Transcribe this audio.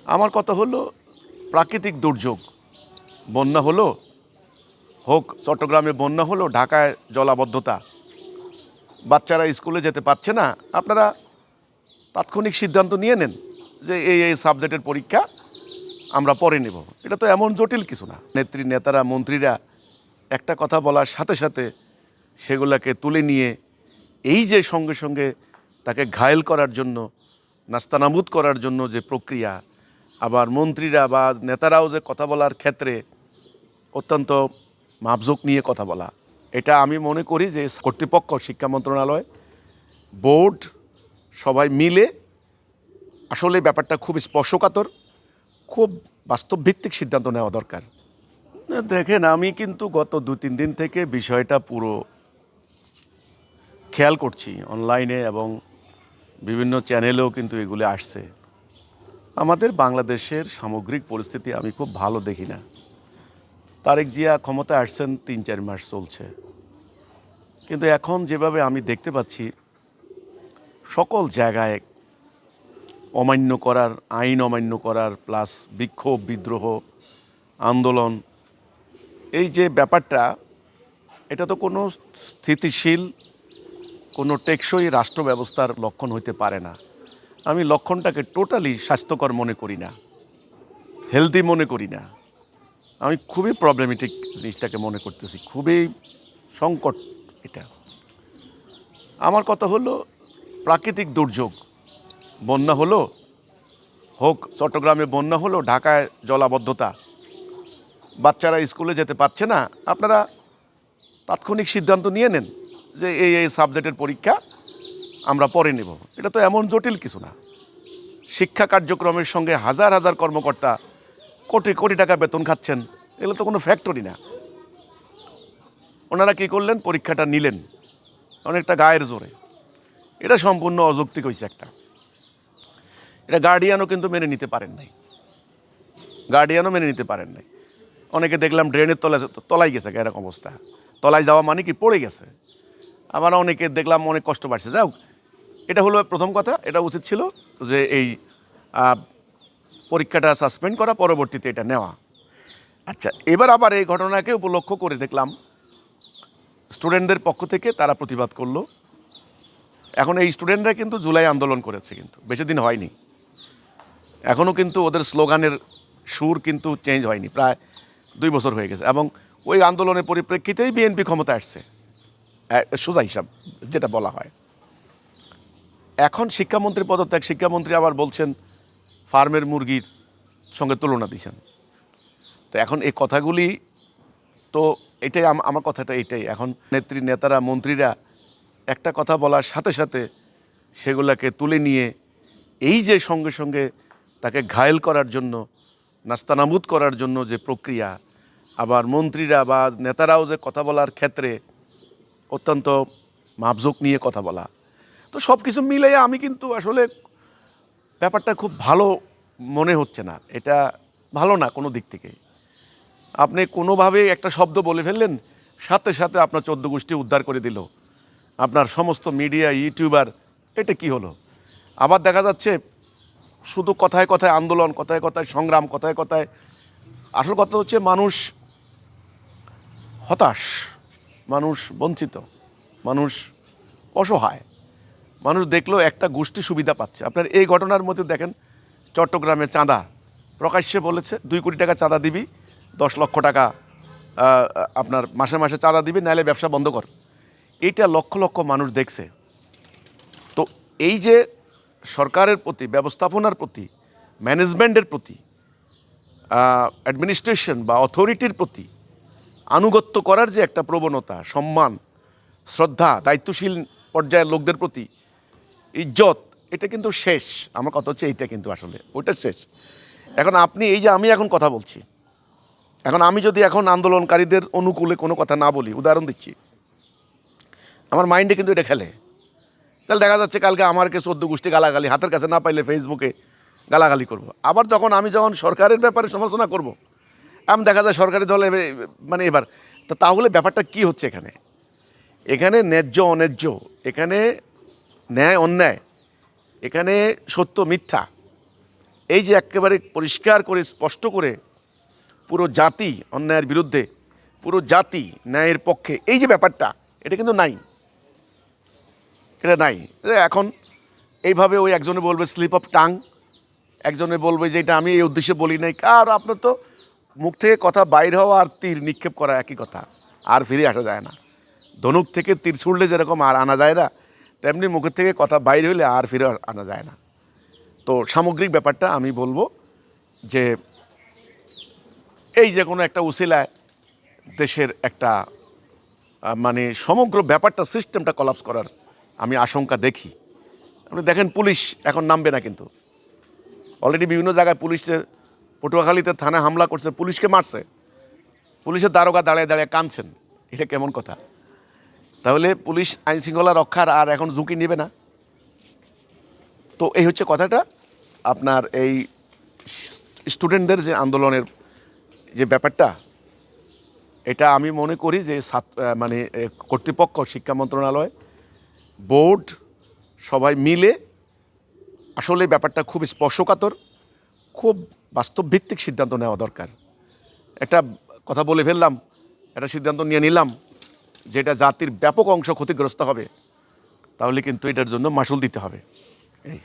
আমার কথা হলো প্রাকৃতিক দুর্যোগ, বন্যা হলো, হোক চট্টগ্রামে বন্যা হলো, ঢাকায় জলাবদ্ধতা, বাচ্চারা স্কুলে যেতে পারছে না, আপনারা তাৎক্ষণিক সিদ্ধান্ত নিয়ে নেন যে এই সাবজেক্টের পরীক্ষা আমরা পরে নেব। এটা তো এমন জটিল কিছু না। নেত্রী, নেতারা, মন্ত্রীরা একটা কথা বলার সাথে সাথে সেগুলোকে তুলে নিয়ে এই যে সঙ্গে সঙ্গে তাকে ঘায়েল করার জন্য, নাস্তানাবুদ করার জন্য যে প্রক্রিয়া, আবার মন্ত্রীরা বা নেতারাও যে কথা বলার ক্ষেত্রে অত্যন্ত মাপজোক নিয়ে কথা বলা, এটা আমি মনে করি যে কর্তৃপক্ষ, শিক্ষা মন্ত্রণালয়, বোর্ড সবাই মিলে আসলে ব্যাপারটা খুব স্পর্শকাতর, খুব বাস্তবভিত্তিক সিদ্ধান্ত নেওয়া দরকার। দেখেন, আমি কিন্তু গত 2-3 দিন থেকে বিষয়টা পুরো খেয়াল করছি অনলাইনে, এবং বিভিন্ন চ্যানেলেও কিন্তু এগুলো আসছে। আমাদের বাংলাদেশের সামগ্রিক পরিস্থিতি আমি খুব ভালো দেখি না। তারেক জিয়া ক্ষমতায় আসছেন 3-4 মাস চলছে, কিন্তু এখন যেভাবে আমি দেখতে পাচ্ছি সকল জায়গায় অমান্য করার, আইন অমান্য করার, প্লাস বিক্ষোভ, বিদ্রোহ, আন্দোলন, এই যে ব্যাপারটা, এটা তো কোনো স্থিতিশীল, কোনো টেকসই রাষ্ট্র ব্যবস্থার লক্ষণ হইতে পারে না। আমি লক্ষণটাকে টোটালি স্বাস্থ্যকর মনে করি না, হেলদি মনে করি না। আমি খুবই প্রবলেমেটিক জিনিসটাকে মনে করতেছি, খুবই সংকট এটা। আমার কথা হলো প্রাকৃতিক দুর্যোগ, বন্যা হলো, হোক চট্টগ্রামে বন্যা হলো, ঢাকায় জলাবদ্ধতা, বাচ্চারা স্কুলে যেতে পারছে না, আপনারা তাৎক্ষণিক সিদ্ধান্ত নিয়ে নেন যে এই সাবজেক্টের পরীক্ষা আমরা পরে নেব। এটা তো এমন জটিল কিছু না। শিক্ষা কার্যক্রমের সঙ্গে হাজার হাজার কর্মকর্তা কোটি কোটি টাকা বেতন খাচ্ছেন, এগুলো তো কোনো ফ্যাক্টরি না। ওনারা কী করলেন, পরীক্ষাটা নিলেন অনেকটা গায়ের জোরে। এটা সম্পূর্ণ অযৌক্তিক হয়েছে একটা। এটা গার্ডিয়ানও কিন্তু মেনে নিতে পারেন নাই, অনেকে দেখলাম ড্রেনের তলায় গেছে, এরকম অবস্থা। তলায় যাওয়া মানে কি, পড়ে গেছে। আবার অনেকে দেখলাম অনেক কষ্ট পাচ্ছে। যাও, এটা হলো প্রথম কথা। এটা উচিত ছিল যে এই পরীক্ষাটা সাসপেন্ড করা, পরবর্তীতে এটা নেওয়া। আচ্ছা, এবার আবার এই ঘটনাকে উপলক্ষ করে দেখলাম স্টুডেন্টদের পক্ষ থেকে তারা প্রতিবাদ করলো। এখন এই স্টুডেন্টরা কিন্তু জুলাই আন্দোলন করেছে, কিন্তু বেশি দিন হয়নি, এখনও কিন্তু ওদের স্লোগানের সুর কিন্তু চেঞ্জ হয়নি, প্রায় 2 বছর হয়ে গেছে। এবং ওই আন্দোলনের পরিপ্রেক্ষিতেই বিএনপি ক্ষমতা আসছে, সোজা হিসাব যেটা বলা হয়। এখন শিক্ষামন্ত্রী পদত্যাগ, শিক্ষামন্ত্রী আবার বলছেন ফার্মের মুরগির সঙ্গে তুলনা দিচ্ছেন। তো এখন এই কথাগুলি তো এটাই আমার কথাটা এটাই। এখন নেত্রী, নেতারা, মন্ত্রীরা একটা কথা বলার সাথে সাথে সেগুলোকে তুলে নিয়ে এই যে সঙ্গে সঙ্গে তাকে ঘায়েল করার জন্য, নাস্তানাবুদ করার জন্য যে প্রক্রিয়া, আবার মন্ত্রীরা বা নেতারাও যে কথা বলার ক্ষেত্রে অত্যন্ত মাপজোক নিয়ে কথা বলা, তো সব কিছু মিলিয়ে আমি কিন্তু আসলে ব্যাপারটা খুব ভালো মনে হচ্ছে না। এটা ভালো না কোনো দিক থেকে। আপনি কোনোভাবে একটা শব্দ বলে ফেললেন, সাথে সাথে আপনার 14 গোষ্ঠী উদ্ধার করে দিল, আপনার সমস্ত মিডিয়া, ইউটিউবার। এটা কি হলো? আবার দেখা যাচ্ছে শুধু কথায় কথায় আন্দোলন, কথায় কথায় সংগ্রাম, কথায় কথায়, আসল কথা হচ্ছে মানুষ হতাশ, মানুষ বঞ্চিত, মানুষ অসহায়। মানুষ দেখলো একটা গোষ্ঠী সুবিধা পাচ্ছে। আপনার এই ঘটনার মধ্যে দেখেন, চট্টগ্রামে চাঁদা প্রকাশ্যে বলেছে 2 কোটি টাকা চাঁদা দিবি, 10 লক্ষ টাকা আপনার মাসে মাসে চাঁদা দিবি, নাহলে ব্যবসা বন্ধ কর। এইটা লক্ষ লক্ষ মানুষ দেখছে। তো এই যে সরকারের প্রতি, ব্যবস্থাপনার প্রতি, ম্যানেজমেন্টের প্রতি, অ্যাডমিনিস্ট্রেশন বা অথরিটির প্রতি আনুগত্য করার যে একটা প্রবণতা, সম্মান, শ্রদ্ধা, দায়িত্বশীল পর্যায়ের লোকদের প্রতি ইজ্জত, এটা কিন্তু শেষ। আমার কথা হচ্ছে এইটা কিন্তু আসলে ওইটা শেষ। এখন আপনি এই যে আমি এখন কথা বলছি, এখন আমি যদি এখন আন্দোলনকারীদের অনুকূলে কোনো কথা না বলি, উদাহরণ দিচ্ছি, আমার মাইন্ডে কিন্তু এটা খেলে। তাহলে দেখা যাচ্ছে কালকে আমারকে 14 গোষ্ঠী গালাগালি, হাতের কাছে না পাইলে ফেসবুকে গালাগালি করব। আবার আমি যখন সরকারের ব্যাপারে সমালোচনা করব, আমি দেখা যায় সরকারি দলে মানে এবার তো, তাহলে ব্যাপারটা কি হচ্ছে এখানে? এখানে ন্যায্য অন্যায্য, এখানে ন্যায় অন্যায়, এখানে সত্য মিথ্যা, এই যে একেবারে পরিষ্কার করে স্পষ্ট করে পুরো জাতি অন্যায়ের বিরুদ্ধে, পুরো জাতি ন্যায়ের পক্ষে, এই যে ব্যাপারটা, এটা কিন্তু নাই, এটা নাই। এখন এইভাবে ওই একজনে বলবে স্লিপ অফ টাং, একজনে বলবে যে এটা আমি এই উদ্দেশ্যে বলি নাই। আর আপনার তো মুখ থেকে কথা বাইর হওয়া আর তীর নিক্ষেপ করা একই কথা, আর ফিরে আসা যায় না। ধনুক থেকে তীর ছুড়লে যেরকম আর আনা যায় না, তেমনি মুখের থেকে কথা বাইর হইলে আর ফিরে আনা যায় না। তো সামগ্রিক ব্যাপারটা আমি বলবো যে এই যে কোনো একটা উসিলায় দেশের একটা মানে সমগ্র ব্যাপারটা সিস্টেমটা কলাপস করার আমি আশঙ্কা দেখি। আপনি দেখেন পুলিশ এখন নামবে না, কিন্তু অলরেডি বিভিন্ন জায়গায় পুলিশের, পটুয়াখালীতে থানায় হামলা করছে, পুলিশকে মারছে, পুলিশের দারোগা দাঁড়িয়ে দাঁড়িয়ে কাঁদছেন। এটা কেমন কথা? তাহলে পুলিশ আইন শৃঙ্খলা রক্ষার আর এখন ঝুঁকি নেবে না। তো এই হচ্ছে কথাটা। আপনার এই স্টুডেন্টদের যে আন্দোলনের যে ব্যাপারটা, এটা আমি মনে করি যে মানে কর্তৃপক্ষ, শিক্ষা মন্ত্রণালয়, বোর্ড সবাই মিলে আসলে ব্যাপারটা খুব স্পর্শকাতর, খুব বাস্তবভিত্তিক সিদ্ধান্ত নেওয়া দরকার। একটা কথা বলে ফেললাম, একটা সিদ্ধান্ত নিয়ে নিলাম যেটা জাতির ব্যাপক অংশ ক্ষতিগ্রস্ত হবে, তাহলে কিন্তু এটার জন্য মাসুল দিতে হবে। এই